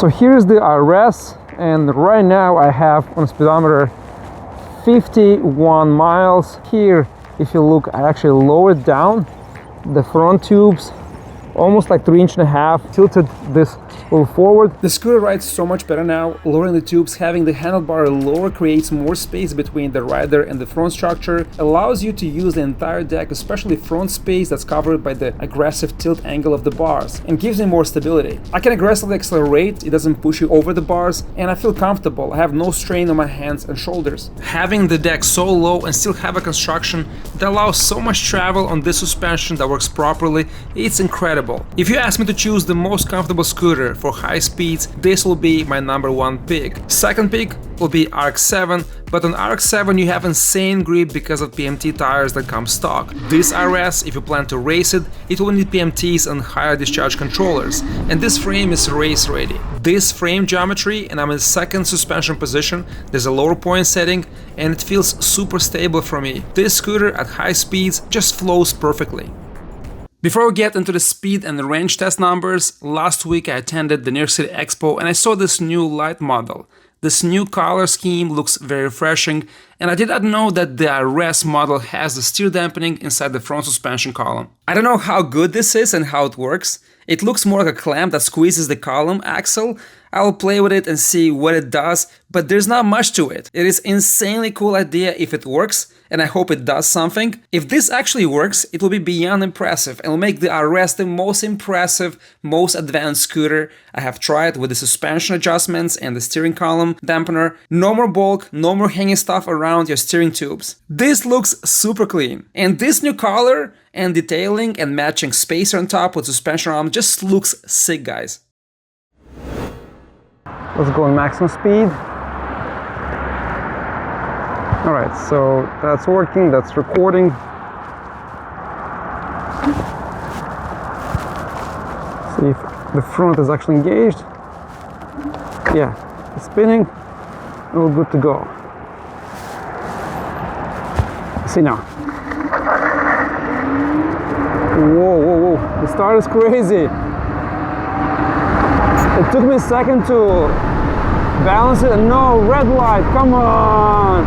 So here's the RS, and right now I have on speedometer 51 miles. Here, if you look, I actually lowered down the front tubes almost like 3.5 inches, tilted this a little forward. The scooter rides so much better now. Lowering the tubes, having the handlebar lower creates more space between the rider and the front structure, allows you to use the entire deck, especially front space that's covered by the aggressive tilt angle of the bars, and gives me more stability. I can aggressively accelerate, it doesn't push you over the bars, and I feel comfortable. I have no strain on my hands and shoulders. Having the deck so low and still have a construction that allows so much travel on this suspension that works properly, it's incredible. If you ask me to choose the most comfortable scooter for high speeds, this will be my #1 pick. Second pick will be RX-7, but on RX-7 you have insane grip because of PMT tires that come stock. This RS, if you plan to race it, it will need PMTs and higher discharge controllers, and this frame is race ready. This frame geometry, and I'm in second suspension position, there's a lower point setting, and it feels super stable for me. This scooter at high speeds just flows perfectly. Before we get into the speed and the range test numbers, last week I attended the New York City Expo and I saw this new light model. This new color scheme looks very refreshing, and I did not know that the RS model has the steer dampening inside the front suspension column. I don't know how good this is and how it works. It looks more like a clamp that squeezes the column axle. I'll play with it and see what it does, but there's not much to it. It is insanely cool idea if it works, and I hope it does something. If this actually works, it will be beyond impressive and will make the RS the most impressive, most advanced scooter I have tried, with the suspension adjustments and the steering column dampener. No more bulk, no more hanging stuff around your steering tubes. This looks super clean. And this new color and detailing and matching spacer on top with suspension arm just looks sick, guys. Let's go on maximum speed. All right, so that's working, that's recording. See if the front is actually engaged. Yeah, it's spinning, all good to go. See now. Whoa, whoa, whoa, the start is crazy. It took me a second to balance it. No, red light, come on.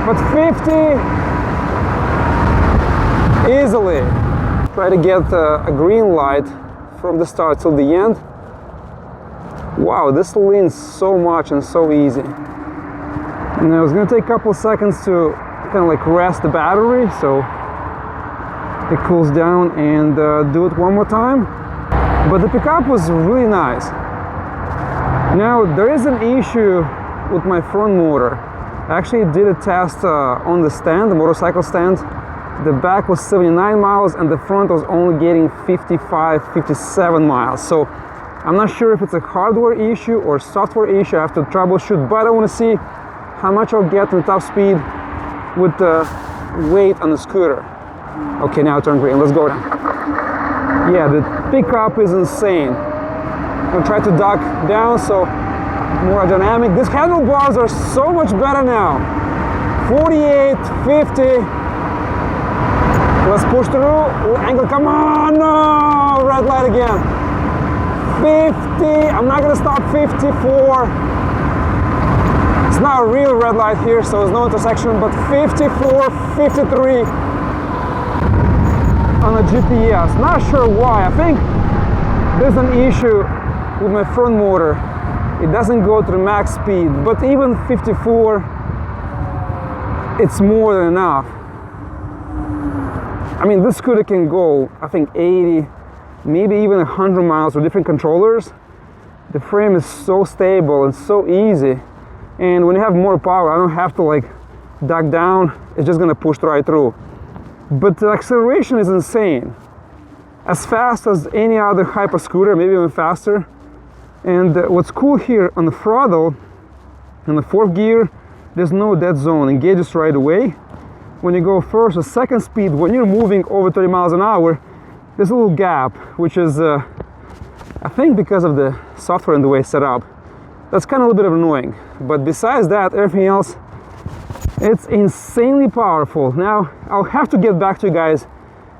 But 50, easily. Try to get a green light from the start till the end. Wow, this leans so much and so easy. And it's gonna take a couple of seconds to kind of like rest the battery so it cools down, and do it one more time. But the pickup was really nice. Now there is an issue with my front motor. I actually did a test on the stand, the motorcycle stand. The back was 79 miles and the front was only getting 55, 57 miles. So I'm not sure if it's a hardware issue or software issue. I have to troubleshoot, but I want to see how much I'll get in top speed with the weight on the scooter. Okay, now turn green, let's go then. Yeah, the pickup is insane. I'm gonna try to duck down so more dynamic. These handlebars are so much better now. 48, 50. Let's push through. Angle, come on, no! Red light again. 50, I'm not gonna stop. 54. It's not a real red light here, so there's no intersection, but 54, 53 on a GPS. Not sure why. I think there's an issue with my front motor. It doesn't go to the max speed, but even 54, it's more than enough. I mean, this scooter can go, I think 80, maybe even 100 miles with different controllers. The frame is so stable and so easy. And when you have more power, I don't have to like duck down. It's just gonna push right through. But the acceleration is insane. As fast as any other HYPERSCOOTer, maybe even faster. And what's cool here on the throttle, in the fourth gear, there's no dead zone, engages right away. When you go first or second speed, when you're moving over 30 miles an hour, there's a little gap, which is, I think because of the software and the way it's set up. That's kind of a little bit of annoying. But besides that, everything else, it's insanely powerful. Now, I'll have to get back to you guys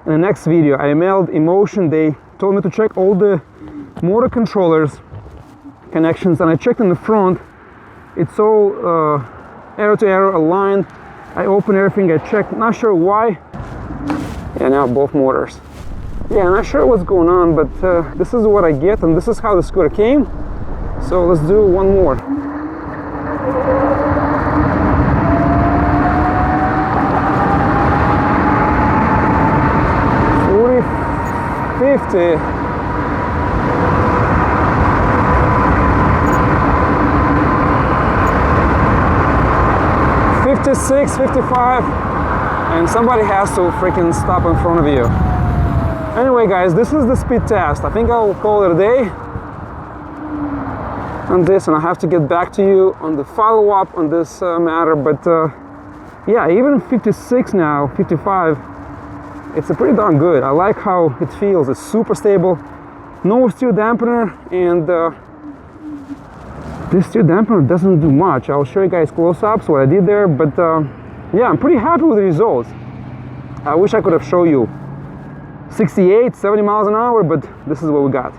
in the next video. I emailed INMOTION, they told me to check all the motor controllers connections, and I checked in the front. It's all arrow to arrow aligned. I opened everything, I checked, not sure why. Yeah, now both motors. Yeah, not sure what's going on, but this is what I get, and this is how the scooter came. So let's do one more. 50. 56, 55, and somebody has to freaking stop in front of you. Anyway, guys, this is the speed test. I think I'll call it a day on this, and I have to get back to you on the follow-up on this matter. But yeah, even 56 now, 55, it's a pretty darn good. I like how it feels. It's super stable, no steer dampener, and this steer dampener doesn't do much. I'll show you guys close-ups what I did there, but yeah, I'm pretty happy with the results. I wish I could have shown you 68, 70 miles an hour, but this is what we got.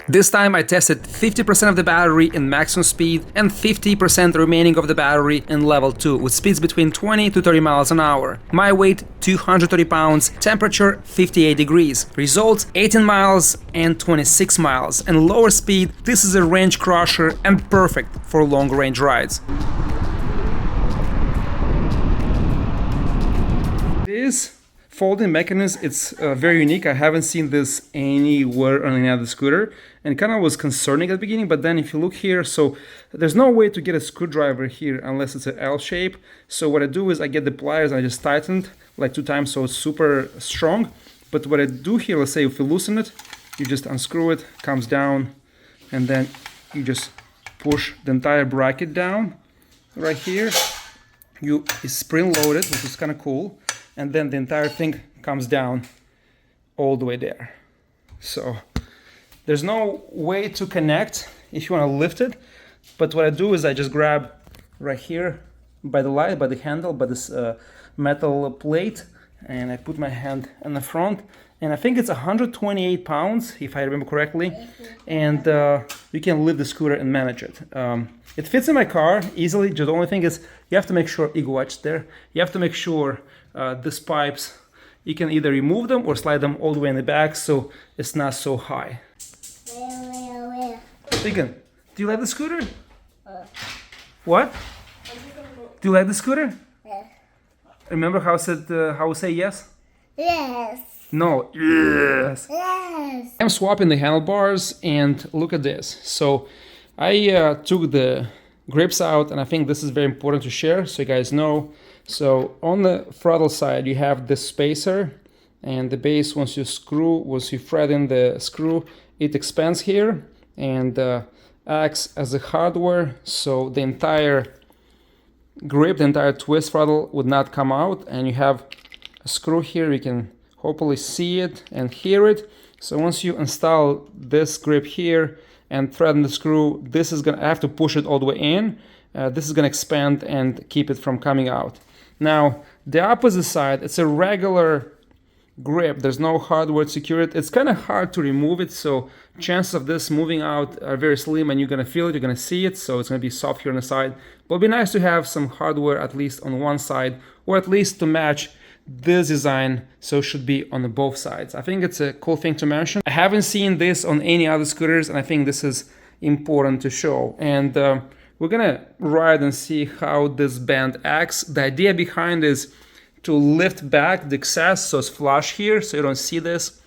This time I tested 50% of the battery in maximum speed and 50% remaining of the battery in level 2 with speeds between 20 to 30 miles an hour. My weight 230 pounds, temperature 58 degrees. Results 18 miles and 26 miles. And lower speed, this is a range crusher and perfect for long range rides. This folding mechanism, it's very unique. I haven't seen this anywhere on any other scooter, and kind of was concerning at the beginning, but then if you look here, so there's no way to get a screwdriver here unless it's an L shape. So what I do is I get the pliers and I just tightened like 2 times so it's super strong. But what I do here, let's say if you loosen it, you just unscrew it, comes down, and then you just push the entire bracket down right here. It's spring loaded, which is kind of cool. And then the entire thing comes down all the way there. So there's no way to connect if you want to lift it, but what I do is I just grab right here by the light, by the handle, by this metal plate, and I put my hand in the front, and I think it's 128 pounds if I remember correctly, and you can lift the scooter and manage it. It fits in my car easily. Just the only thing is you have to make sure, you watch there, you have to make sure these pipes, you can either remove them or slide them all the way in the back so it's not so high. Megan, do you like the scooter? What? Do you like the scooter? Yes. Remember how we say yes? Yes. No, yes. Yes. I'm swapping the handlebars, and look at this. So I took the grips out, and I think this is very important to share so you guys know. So on the throttle side, you have this spacer, and the base, once you thread in the screw, it expands here and acts as a hardware, so the entire grip, the entire twist throttle would not come out, and you have a screw here. You can hopefully see it and hear it. So once you install this grip here and thread the screw, this is gonna, I have to push it all the way in. This is gonna expand and keep it from coming out. Now, the opposite side, it's a regular grip. There's no hardware to secure it. It's kind of hard to remove it, so chances of this moving out are very slim, and you're gonna feel it, you're gonna see it, so it's gonna be soft here on the side. But it'd be nice to have some hardware at least on one side, or at least to match this design, so it should be on both sides. I think it's a cool thing to mention. I haven't seen this on any other scooters, and I think this is important to show. And we're gonna ride and see how this band acts. The idea behind is to lift back the excess so it's flush here, so you don't see this,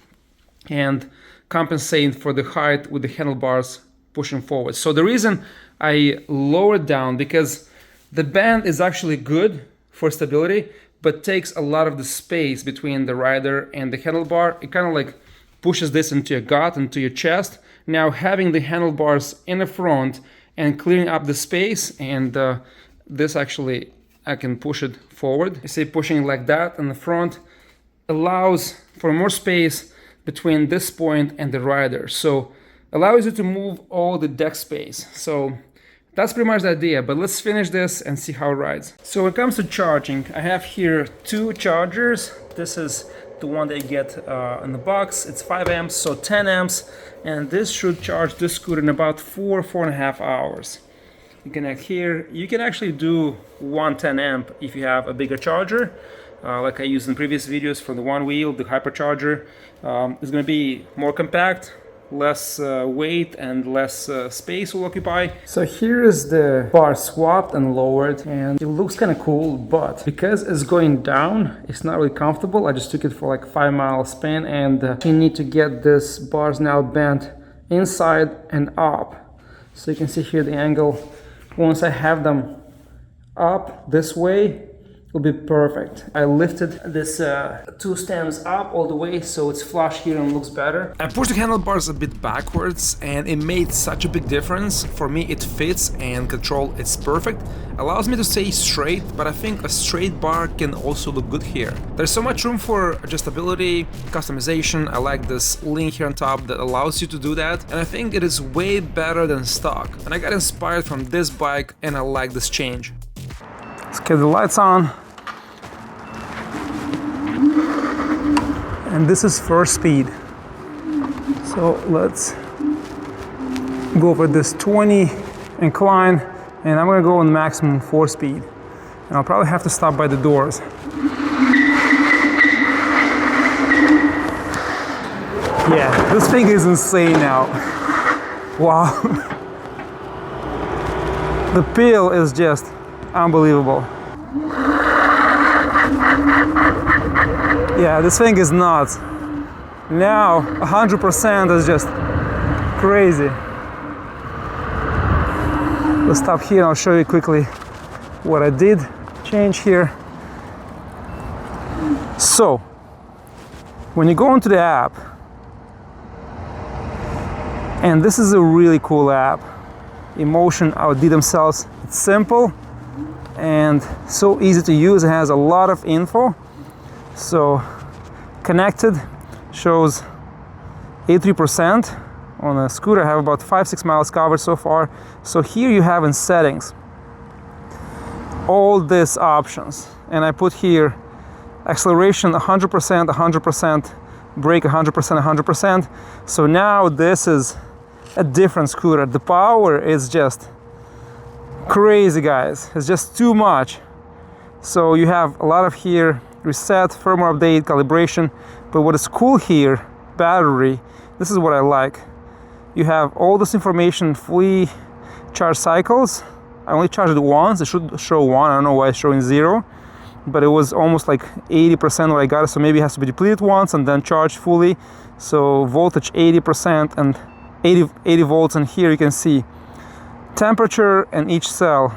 and compensate for the height with the handlebars pushing forward. So the reason I lowered down, because the band is actually good for stability, but takes a lot of the space between the rider and the handlebar. It kind of like pushes this into your gut, into your chest. Now having the handlebars in the front and clearing up the space, and this actually, I can push it forward. You see, pushing like that in the front allows for more space between this point and the rider. So allows you to move all the deck space. So that's pretty much the idea, but let's finish this and see how it rides. So when it comes to charging, I have here 2 chargers. This is the one that you get in the box. It's 5 amps, so 10 amps, and this should charge this scooter in about 4.5 hours. You connect here. You can actually do 110 amp if you have a bigger charger, like I used in previous videos for the one wheel, the hypercharger. It's going to be more compact, less weight and less space will occupy. So here is the bar swapped and lowered, and it looks kind of cool, but because it's going down, it's not really comfortable. I just took it for like 5-mile span, and you need to get this bars now bent inside and up. So you can see here the angle. Once I have them up this way, will be perfect. I lifted this two stems up all the way so it's flush here and looks better. I pushed the handlebars a bit backwards and it made such a big difference. For me it fits and control it's perfect. Allows me to stay straight, but I think a straight bar can also look good here. There's so much room for adjustability, customization. I like this link here on top that allows you to do that, and I think it is way better than stock. And I got inspired from this bike and I like this change. Let's get the lights on. And this is first speed. So let's go for this 20 incline, and I'm gonna go on maximum 4 speed. And I'll probably have to stop by the doors. Yeah, this thing is insane now. Wow. The peel is just unbelievable. Yeah, this thing is nuts. Now 100% is just crazy. Let's stop here and I'll show you quickly what I did change here. So when you go into the app, and this is a really cool app, INMOTION outdid themselves. It's simple and so easy to use. It has a lot of info. So connected shows 83% on a scooter. I have about 5-6 miles covered so far. So here you have in settings all these options, and I put here acceleration 100%, 100%, brake 100%, 100%. So now this is a different scooter. The power is just crazy, guys. It's just too much. So you have a lot of here reset, firmware update, calibration. But what is cool here, battery, this is what I like. You have all this information, fully charged cycles. I only charged it once. It should show 1. I don't know why it's showing 0, but it was almost like 80% what I got. So maybe it has to be depleted once and then charged fully. So voltage 80% and 80 volts, and here you can see temperature and each cell,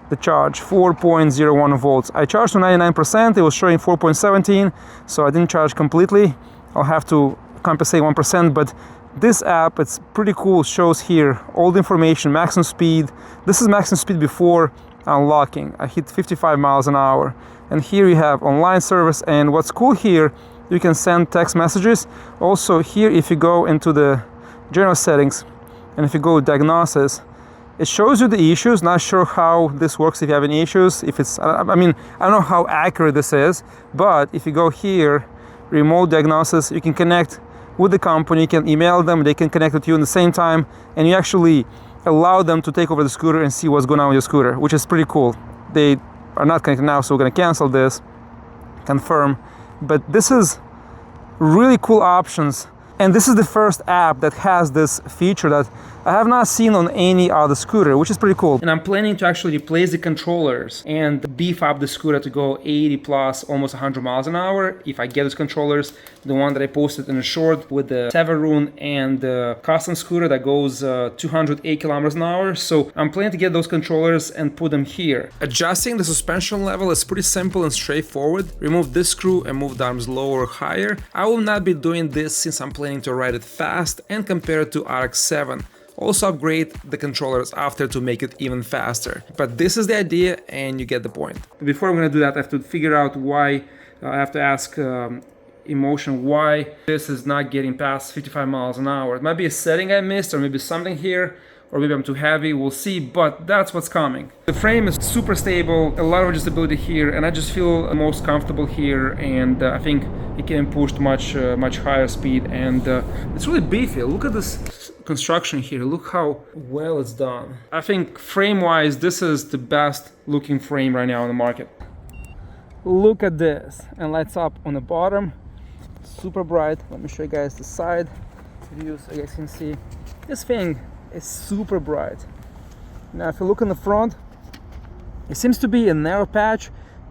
the charge 4.01 volts. I charged to 99%, it was showing 4.17, so I didn't charge completely. I'll have to compensate 1%, but this app, it's pretty cool. It shows here all the information, maximum speed. This is maximum speed before unlocking. I hit 55 miles an hour. And here you have online service, and what's cool here, you can send text messages. Also here, if you go into the general settings and if you go diagnosis, it shows you the issues. Not sure how this works if you have any issues. If it's, I mean, I don't know how accurate this is, but if you go here, remote diagnosis, you can connect with the company, you can email them, they can connect with you in the same time, and you actually allow them to take over the scooter and see what's going on with your scooter, which is pretty cool. They are not connected now, so we're gonna cancel this, confirm. But this is really cool options. And this is the first app that has this feature that I have not seen on any other scooter, which is pretty cool. And I'm planning to actually replace the controllers and beef up the scooter to go 80 plus, almost 100 miles an hour. If I get those controllers, the one that I posted in a short with the Severoon and the custom scooter that goes 208 kilometers an hour. So I'm planning to get those controllers and put them here. Adjusting the suspension level is pretty simple and straightforward. Remove this screw and move the arms lower or higher. I will not be doing this since I'm planning to ride it fast and compare it to RX-7. Also upgrade the controllers after to make it even faster. But this is the idea and you get the point. Before I'm gonna do that, I have to figure out why, I have to ask INMOTION why this is not getting past 55 miles an hour. It might be a setting I missed, or maybe something here or maybe I'm too heavy, we'll see, but that's what's coming. The frame is super stable, a lot of adjustability here, and I just feel most comfortable here, and I think it can push much higher speed, and it's really beefy. Look at this construction here, look how well it's done. I think frame-wise, this is the best looking frame right now on the market. Look at this, and lights up on the bottom, super bright. Let me show you guys the side views so you guys can see. This thing is super bright. Now if you look in the front, it seems to be a narrow patch,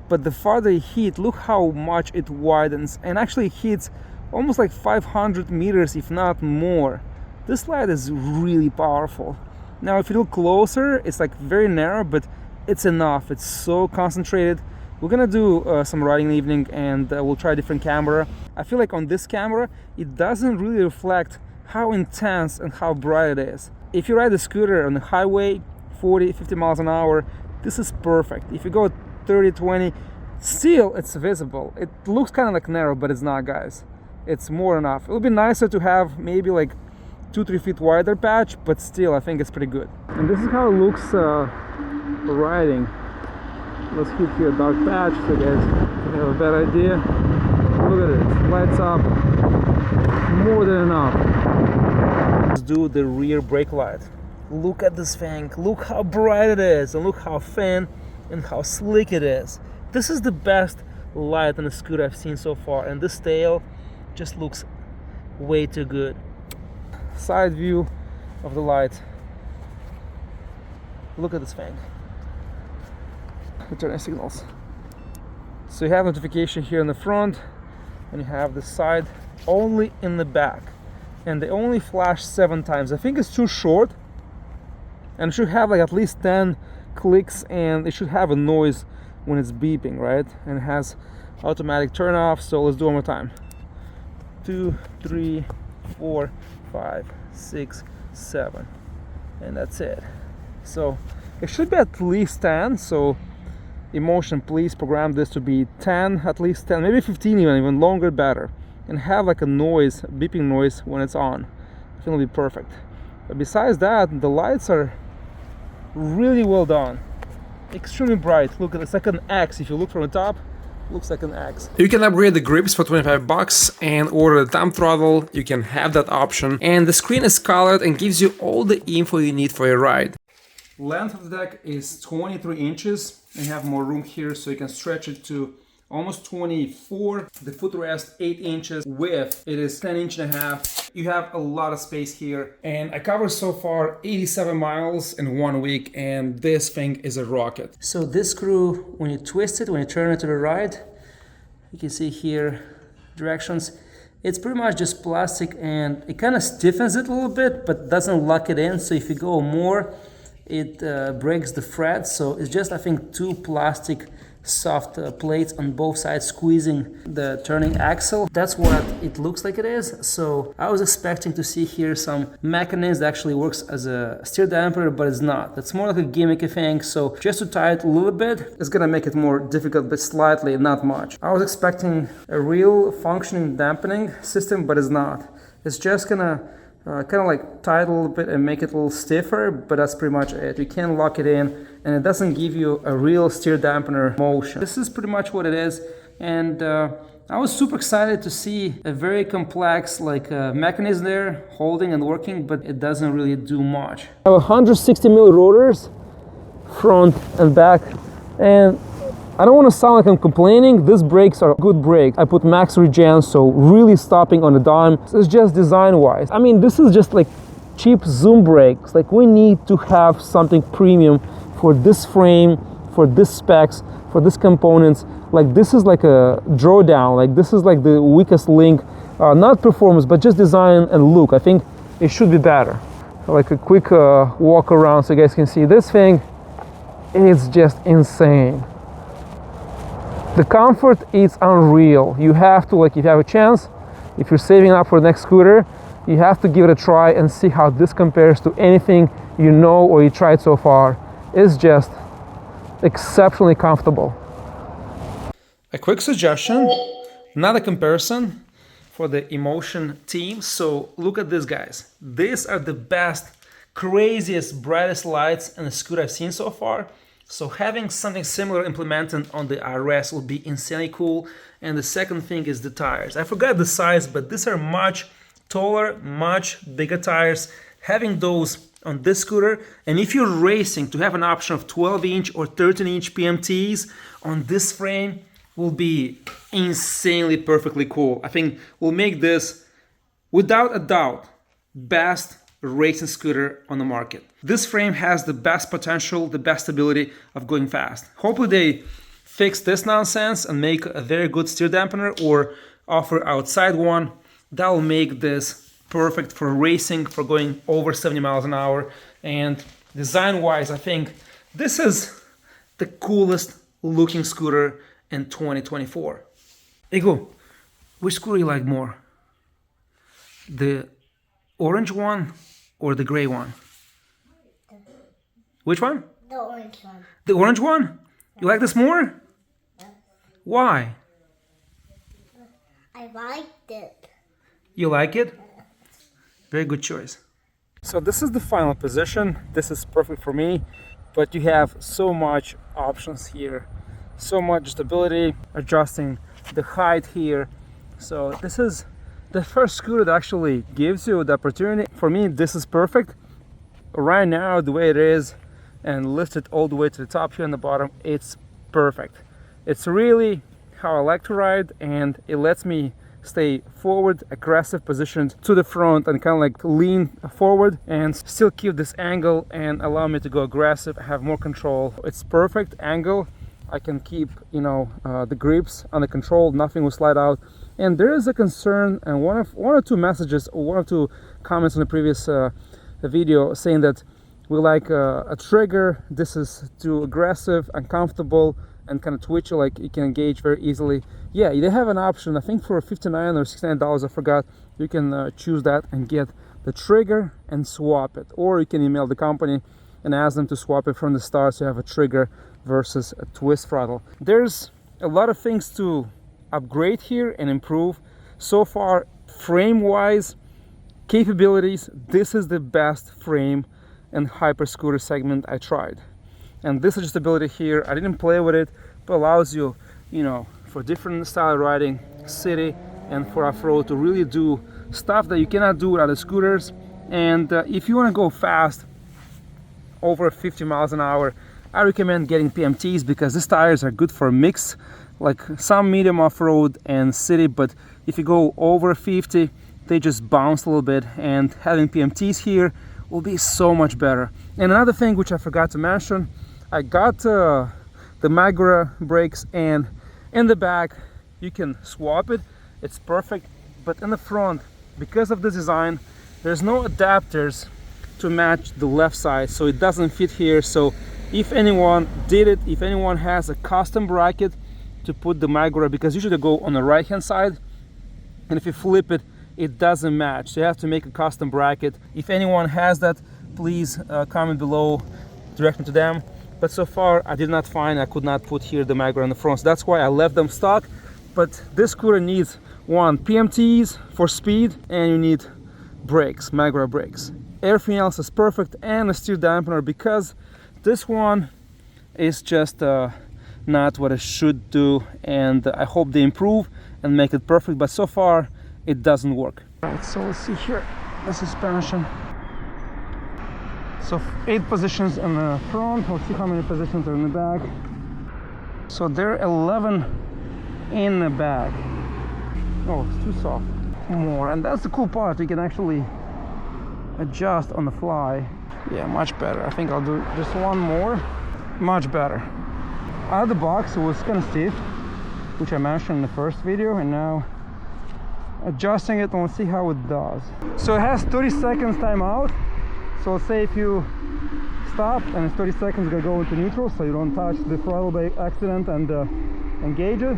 but the farther you hit, look how much it widens, and actually hits almost like 500 meters, if not more. This light is really powerful. Now if you look closer, it's like very narrow, but it's enough. It's so concentrated. We're gonna do some riding in the evening, and we'll try a different camera. I feel like on this camera, it doesn't really reflect how intense and how bright it is. If you ride the scooter on the highway, 40, 50 miles an hour, this is perfect. If you go 30, 20, still it's visible. It looks kind of like narrow, but it's not, guys. It's more enough. It would be nicer to have maybe like 2-3 feet wider patch, but still I think it's pretty good. And this is how it looks riding. Let's hit here a dark patch so you guys can have a better idea. Look at it, lights up, more than enough. Let's do the rear brake light. Look at this thing, look how bright it is, and look how thin and how slick it is. This is the best light on a scooter I've seen so far, and this tail just looks way too good. Side view of the light. Look at this thing. Returning signals. So you have notification here in the front, and you have the side only in the back, and they only flash 7 times. I think it's too short, and it should have like at least 10 clicks, and it should have a noise when it's beeping, right? And it has automatic turn off. So let's do one more time. 2, 3, 4, 5, 6, 7, and that's it. So it should be at least 10. So INMOTION, please program this to be 10, at least 10, maybe 15, even longer, better, and have like a noise, beeping noise when it's on. I think it'll be perfect. But besides that, the lights are really well done, extremely bright. Look at it's like an X. If you look from the top, looks like an X. You can upgrade the grips for $25 and order the thumb throttle. You can have that option, and the screen is colored and gives you all the info you need for your ride. Length of the deck is 23 inches. You have more room here, so you can stretch it to almost 24. The footrest 8 inches. Width, it is 10 inch and a half. You have a lot of space here, and I covered so far 87 miles in 1 week, and this thing is a rocket. So this screw, when you twist it, when you turn it to the right, you can see here directions. It's pretty much just plastic, and it kind of stiffens it a little bit, but doesn't lock it in. So if you go more, it breaks the threads. So it's just, I think, 2 plastic soft plates on both sides squeezing the turning axle. That's what it looks like it is. So I was expecting to see here some mechanism that actually works as a steer dampener, but it's not. That's more like a gimmicky thing. So just to tie it a little bit, it's gonna make it more difficult, but slightly, not much. I was expecting a real functioning dampening system, but it's not. It's just gonna kind of like tie it a little bit and make it a little stiffer, but that's pretty much it. You can't lock it in, and it doesn't give you a real steer dampener motion. This is pretty much what it is, and I was super excited to see a very complex mechanism there holding and working, but it doesn't really do much. I have 160 mil rotors, front and back, and I don't want to sound like I'm complaining. These brakes are good brakes. I put max regen, so really stopping on the dime. It's just design wise. I mean, this is just like cheap zoom brakes. Like, we need to have something premium for this frame, for this specs, for this components. Like, this is like a drawdown. Like, this is like the weakest link, not performance, but just design and look. I think it should be better. Like a quick walk around so you guys can see this thing. It's just insane. The comfort is unreal. You have to, like, if you have a chance, if you're saving up for the next scooter, you have to give it a try and see how this compares to anything you know or you tried so far. It's just exceptionally comfortable. A quick suggestion, not a comparison, for the INMOTION team. So look at this, guys. These are the best craziest, brightest lights in a scooter I've seen so far. So having something similar implemented on the RS will be insanely cool. And the second thing is the tires. I forgot the size, but these are much taller, much bigger tires. Having those on this scooter, and if you're racing, to have an option of 12-inch or 13-inch PMTs on this frame will be insanely perfectly cool. I think will make this, without a doubt, best racing scooter on the market. This frame has the best potential, the best ability of going fast. Hopefully they fix this nonsense and make a very good steer dampener or offer outside one. That will make this perfect for racing, for going over 70 miles an hour. And design-wise, I think this is the coolest looking scooter in 2024. Ego, which scooter you like more? The orange one or the gray one? Which one? The orange one. The orange one? You like this more? Why? I liked it. You like it? Very good choice. So this is the final position. This is perfect for me, but you have so much options here, so much stability, adjusting the height here. So this is the first scooter that actually gives you the opportunity. For me, this is perfect. Right now, the way it is, and lift it all the way to the top here on the bottom, it's perfect. It's really how I like to ride, and it lets me stay forward, aggressive, positioned to the front, and kind of like lean forward and still keep this angle and allow me to go aggressive, have more control. It's perfect angle. I can keep, you know, the grips under control, nothing will slide out. And there is a concern, and one or two messages or one or two comments on the previous video saying that we like a trigger, this is too aggressive, uncomfortable, and kind of twitchy, like you can engage very easily. Yeah, they have an option, I think for $59 or $69, I forgot, you can choose that and get the trigger and swap it. Or you can email the company and ask them to swap it from the start so you have a trigger versus a twist throttle. There's a lot of things to upgrade here and improve. So far, frame-wise, capabilities, this is the best frame and HYPERSCOOTER segment I tried. And this adjustability here, I didn't play with it, but allows you, you know, for different style riding, city and for off-road, to really do stuff that you cannot do with other scooters. And if you want to go fast, over 50 miles an hour, I recommend getting PMTs because these tires are good for a mix, like some medium off-road and city, but if you go over 50, they just bounce a little bit, and having PMTs here will be so much better. And another thing which I forgot to mention, I got the Magura brakes, and in the back you can swap it, it's perfect, but in the front, because of the design, there's no adapters to match the left side, so it doesn't fit here. So if anyone did it, if anyone has a custom bracket to put the Magura, because usually they go on the right hand side, and if you flip it, it doesn't match, so you have to make a custom bracket. If anyone has that, please comment below, direct me to them. But so far I did not find, I could not put here the Magura in the front, so that's why I left them stock. But this scooter needs one, PMTs for speed, and you need brakes, Magura brakes. Everything else is perfect, and a steer dampener, because this one is just not what it should do, and I hope they improve and make it perfect, but so far it doesn't work. Right, so let's see here the suspension. So 8 positions in the front, let's see how many positions are in the back. So there are 11 in the back. Oh, it's too soft. More, and that's the cool part, you can actually adjust on the fly. Yeah, much better. I think I'll do just one more. Much better. Out of the box it was kind of stiff, which I mentioned in the first video, and now adjusting it, and we'll see how it does. So it has 30 seconds timeout. So let's say if you stop and it's 30 seconds, you're gonna go into neutral, so you don't touch the throttle by accident, and engage it.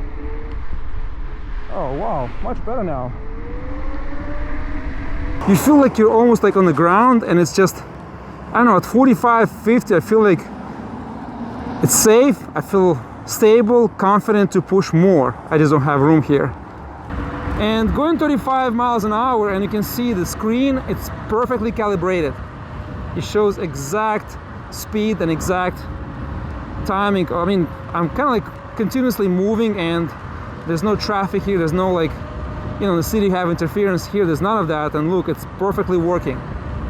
Oh wow, much better now. You feel like you're almost like on the ground, and it's just, I don't know, at 45, 50, I feel like it's safe, I feel stable, confident to push more. I just don't have room here. And going 35 miles an hour, and you can see the screen, it's perfectly calibrated. It shows exact speed and exact timing. I mean, I'm kind of like continuously moving, and there's no traffic here. There's no, like, you know, in the city you have interference. Here there's none of that, and look, it's perfectly working.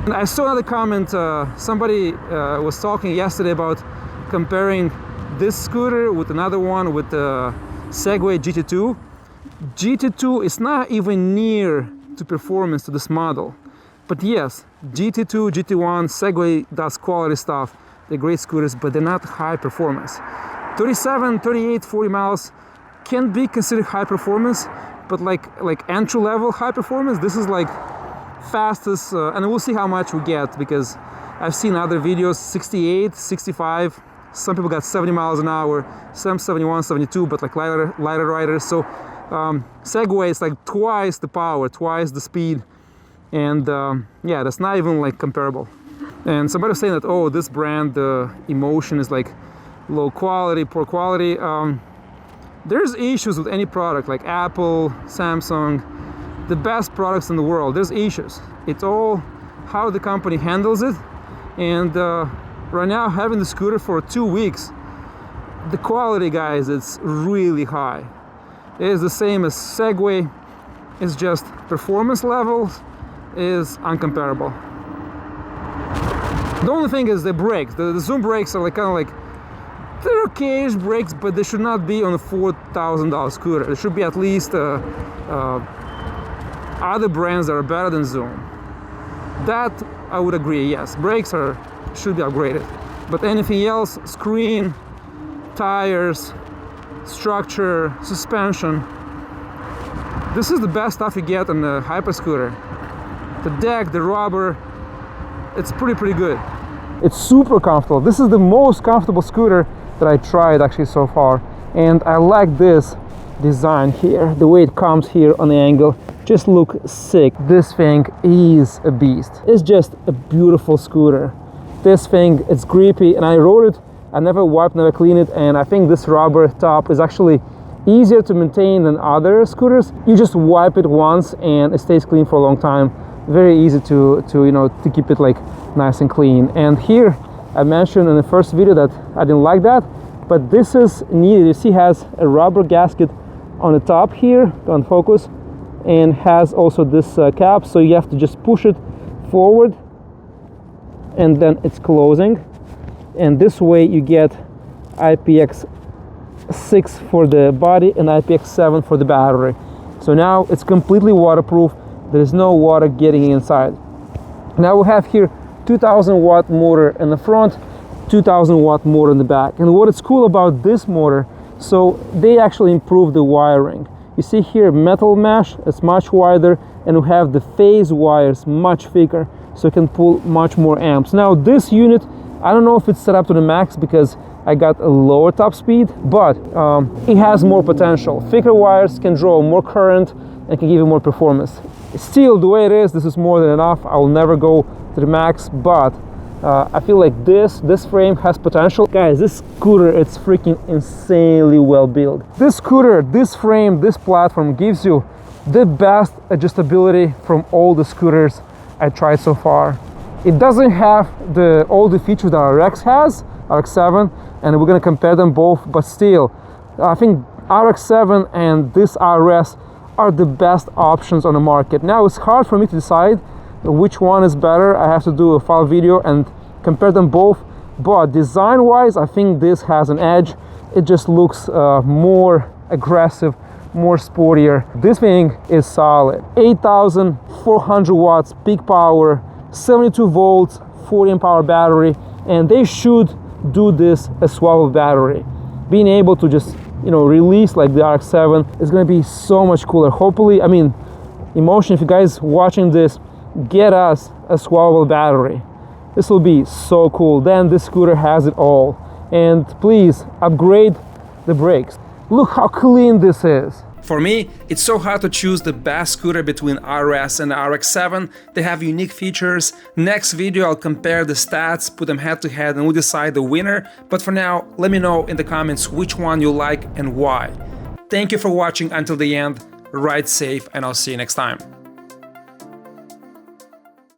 And I saw another comment, somebody was talking yesterday about comparing this scooter with another one, with the Segway GT2. GT2 is not even near to performance to this model, but yes, GT2, GT1, Segway does quality stuff. They're great scooters, but they're not high performance. 37, 38, 40 miles can be considered high performance, but like entry level high performance, this is like fastest, and we'll see how much we get, because I've seen other videos 68, 65, some people got 70 miles an hour, some 71, 72, but like lighter riders. So Segway is like twice the power, twice the speed, and yeah, that's not even like comparable. And somebody was saying that, oh, this brand, the INMOTION, is like low quality, poor quality. There's issues with any product, like Apple, Samsung, the best products in the world. There's issues. It's all how the company handles it. And right now, having the scooter for 2 weeks, the quality, guys, it's really high. It is the same as Segway. It's just performance levels is uncomparable. The only thing is the brakes. The Zoom brakes are like kind of like, they're okay-ish brakes, but they should not be on a $4,000 scooter. There should be at least other brands that are better than Zoom. That I would agree, yes. Brakes should be upgraded. But anything else, screen, tires, structure, suspension, this is the best stuff you get on the HYPERSCOOTER. The deck, the rubber, it's pretty good. It's super comfortable. This is the most comfortable scooter that I tried actually so far, and I like this design here, the way it comes here on the angle. Just look sick. This thing is a beast. It's just a beautiful scooter. This thing, it's grippy, and I rode it. I never wiped, never cleaned it, and I think this rubber top is actually easier to maintain than other scooters. You just wipe it once and it stays clean for a long time. Very easy to you know, to keep it like nice and clean. And here I mentioned in the first video that I didn't like that, but this is needed. You see, it has a rubber gasket on the top here, don't focus, and has also this cap, so you have to just push it forward and then it's closing, and this way you get IPX6 for the body and IPX7 for the battery. So now it's completely waterproof. There is no water getting inside. Now we have here 2000 watt motor in the front, 2000 watt motor in the back. And what is cool about this motor, so they actually improved the wiring. You see here, metal mesh, it's much wider, and we have the phase wires much thicker, so it can pull much more amps. Now this unit, I don't know if it's set up to the max because I got a lower top speed, but it has more potential. Thicker wires can draw more current and can give you more performance. Still, the way it is, this is more than enough. I will never go to the max, but I feel like this frame has potential. Guys, this scooter, it's freaking insanely well built. This scooter, this frame, this platform gives you the best adjustability from all the scooters I tried so far. It doesn't have all the features that RX has, RX-7, and we're gonna compare them both, but still, I think RX-7 and this RS are the best options on the market. Now it's hard for me to decide which one is better. I have to do a full video and compare them both, but design wise I think this has an edge. It just looks more aggressive, more sportier. This thing is solid. 8,400 watts peak power, 72 volts, 40 amp hour battery, and they should do this as well with battery. Being able to just, you know, release like the RX-7 is going to be so much cooler. Hopefully, I mean, INMOTION, if you guys watching this, get us a swallowable battery. This will be so cool. Then this scooter has it all. And please upgrade the brakes. Look how clean this is. For me, it's so hard to choose the best scooter between RS and RX-7. They have unique features. Next video, I'll compare the stats, put them head to head, and we'll decide the winner. But for now, let me know in the comments which one you like and why. Thank you for watching until the end. Ride safe, and I'll see you next time.